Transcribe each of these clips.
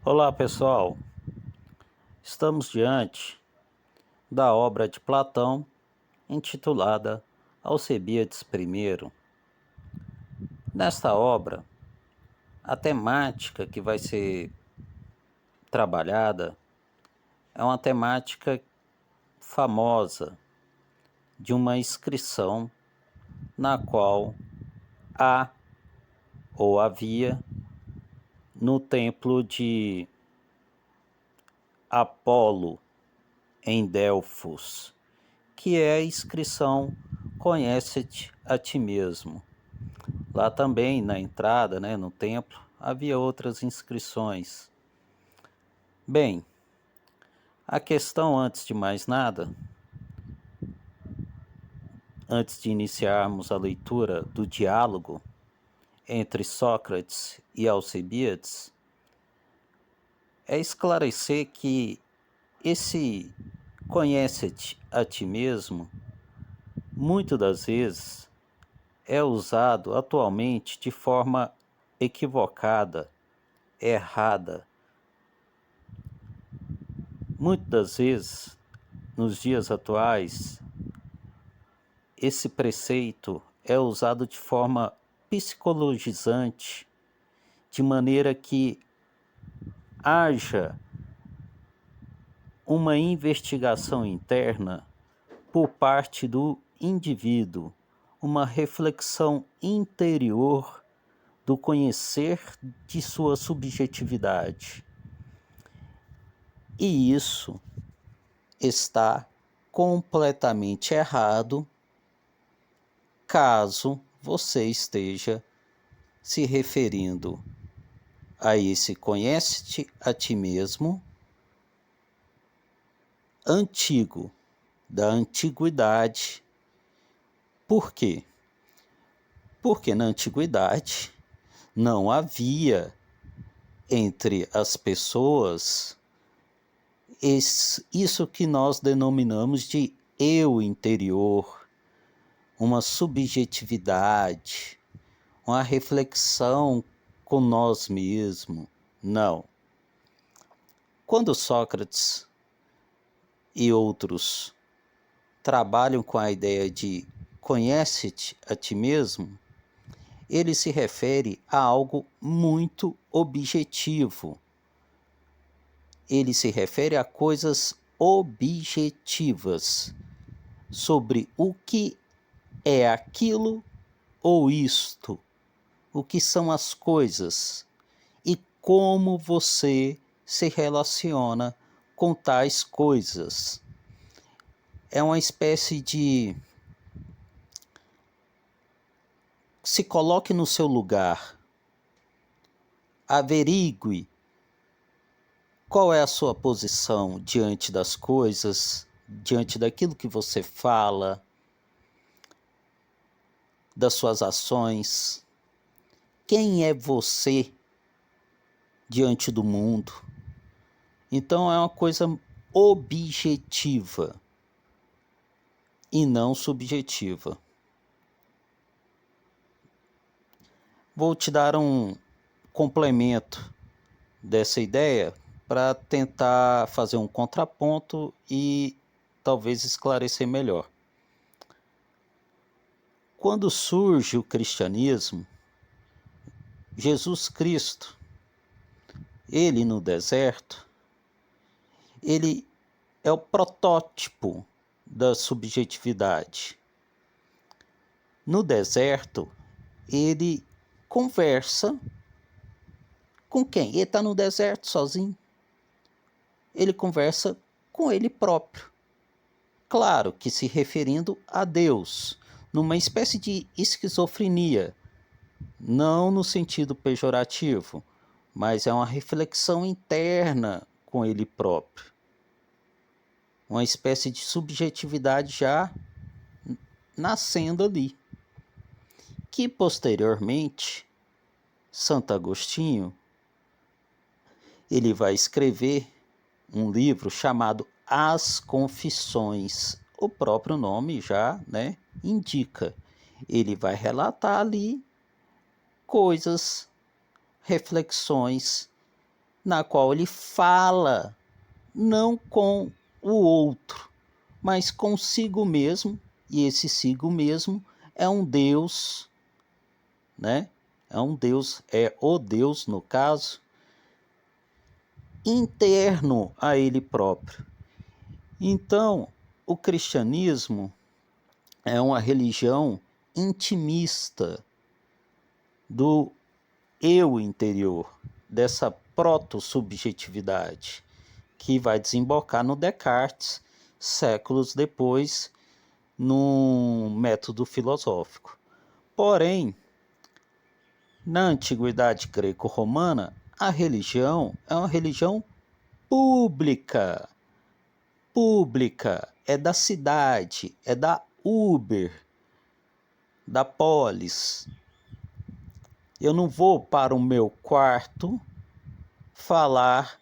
Olá, pessoal. Estamos diante da obra de Platão intitulada Alcebiades I. Nesta obra, a temática que vai ser trabalhada é uma temática famosa de uma inscrição na qual há ou havia no templo de Apolo em Delfos, que é a inscrição Conhece-te a ti mesmo. Lá também, na entrada, no templo, havia outras inscrições. Bem, a questão, antes de mais nada, antes de iniciarmos a leitura do diálogo entre Sócrates e Alcebiades, é esclarecer que esse conhece-te a ti mesmo, muitas das vezes, é usado atualmente de forma equivocada, errada. Muitas das vezes, nos dias atuais, esse preceito é usado de forma psicologizante, de maneira que haja uma investigação interna por parte do indivíduo, uma reflexão interior do conhecer de sua subjetividade. E isso está completamente errado caso você esteja se referindo a esse conhece-te a ti mesmo antigo, da antiguidade. Por quê? Porque na antiguidade não havia entre as pessoas isso que nós denominamos de eu interior, uma subjetividade, uma reflexão com nós mesmos. Não. Quando Sócrates e outros trabalham com a ideia de conhece-te a ti mesmo, ele se refere a algo muito objetivo. Ele se refere a coisas objetivas sobre o que é aquilo ou isto, o que são as coisas e como você se relaciona com tais coisas. É uma espécie de se coloque no seu lugar, averigue qual é a sua posição diante das coisas, diante daquilo que você fala, das suas ações. Quem é você diante do mundo? Então é uma coisa objetiva e não subjetiva. Vou te dar um complemento dessa ideia para tentar fazer um contraponto e talvez esclarecer melhor. Quando surge o cristianismo, Jesus Cristo, ele no deserto, ele é o protótipo da subjetividade. No deserto, ele conversa com quem? Ele está no deserto sozinho. Ele conversa com ele próprio. Claro que se referindo a Deus, numa espécie de esquizofrenia, não no sentido pejorativo, mas é uma reflexão interna com ele próprio. Uma espécie de subjetividade já nascendo ali. Que posteriormente, Santo Agostinho, ele vai escrever um livro chamado As Confissões. O próprio nome já, indica. Ele vai relatar ali coisas, reflexões na qual ele fala não com o outro, mas consigo mesmo, e esse sigo mesmo é um Deus, né? É um Deus, é o Deus, no caso, interno a ele próprio. Então, o cristianismo é uma religião intimista do eu interior, dessa proto-subjetividade, que vai desembocar no Descartes, séculos depois, num método filosófico. Porém, na antiguidade greco-romana, a religião é uma religião pública. Pública, é da cidade, é da Uber, da polis. Eu não vou para o meu quarto falar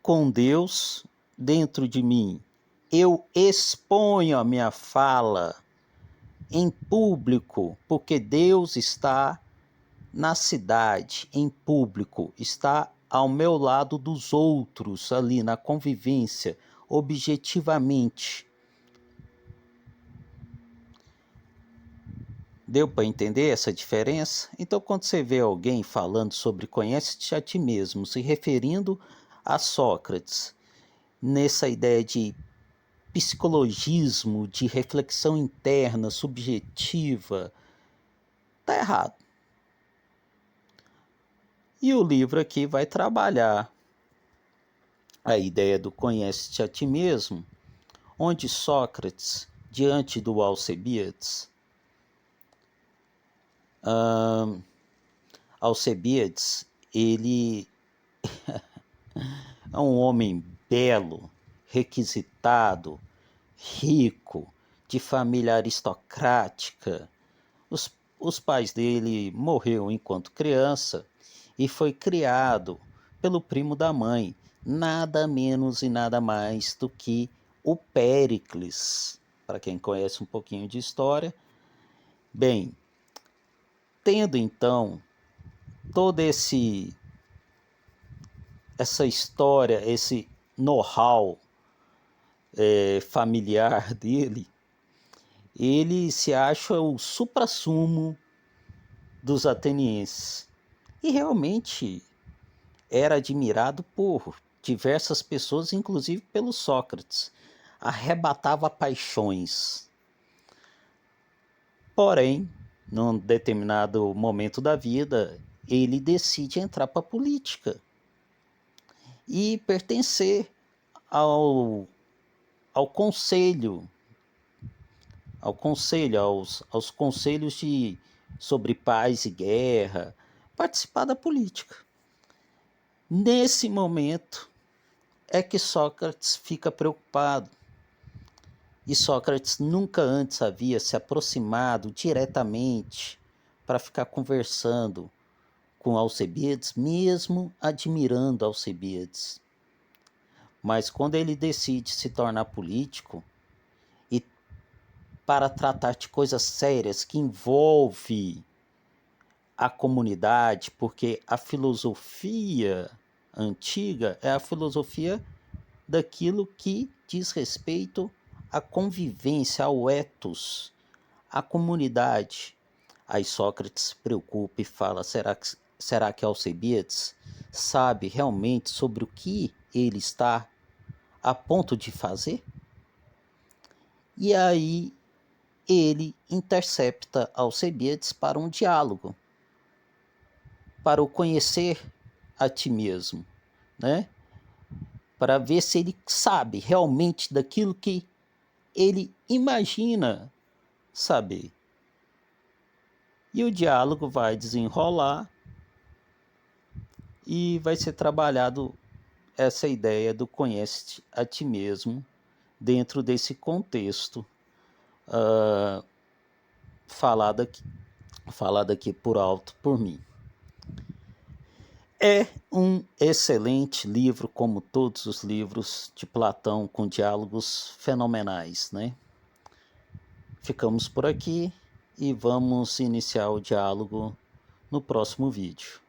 com Deus dentro de mim. Eu exponho a minha fala em público, porque Deus está na cidade, em público, está ao meu lado dos outros, ali na convivência, objetivamente. Deu para entender essa diferença? Então, quando você vê alguém falando sobre conhece-te a ti mesmo, se referindo a Sócrates, nessa ideia de psicologismo, de reflexão interna, subjetiva, está errado. E o livro aqui vai trabalhar a ideia do conhece-te a ti mesmo, onde Sócrates, diante do Alcebiades, Alcebiades, ele é um homem belo, requisitado, rico, de família aristocrática. Os pais dele morreram enquanto criança e foi criado pelo primo da mãe, nada menos e nada mais do que o Péricles. Para quem conhece um pouquinho de história. Bem, tendo então toda essa história, esse know-how familiar dele, ele se acha o suprassumo dos atenienses. E realmente era admirado por diversas pessoas, inclusive pelo Sócrates. Arrebatava paixões. Porém, num determinado momento da vida, ele decide entrar para a política e pertencer ao conselho, aos conselhos sobre paz e guerra, participar da política. Nesse momento é que Sócrates fica preocupado. E Sócrates nunca antes havia se aproximado diretamente para ficar conversando com Alcebiades, mesmo admirando Alcebiades. Mas quando ele decide se tornar político e para tratar de coisas sérias que envolvem a comunidade, porque a filosofia antiga é a filosofia daquilo que diz respeito à convivência, ao ethos, à comunidade. Aí Sócrates se preocupa e fala, será que Alcebiades sabe realmente sobre o que ele está a ponto de fazer? E aí ele intercepta Alcebiades para um diálogo, para o conhecer a ti mesmo, né? Para ver se ele sabe realmente daquilo que ele imagina saber. E o diálogo vai desenrolar e vai ser trabalhado essa ideia do conhece a ti mesmo dentro desse contexto falado aqui por alto por mim. É um excelente livro, como todos os livros de Platão, com diálogos fenomenais, né? Ficamos por aqui e vamos iniciar o diálogo no próximo vídeo.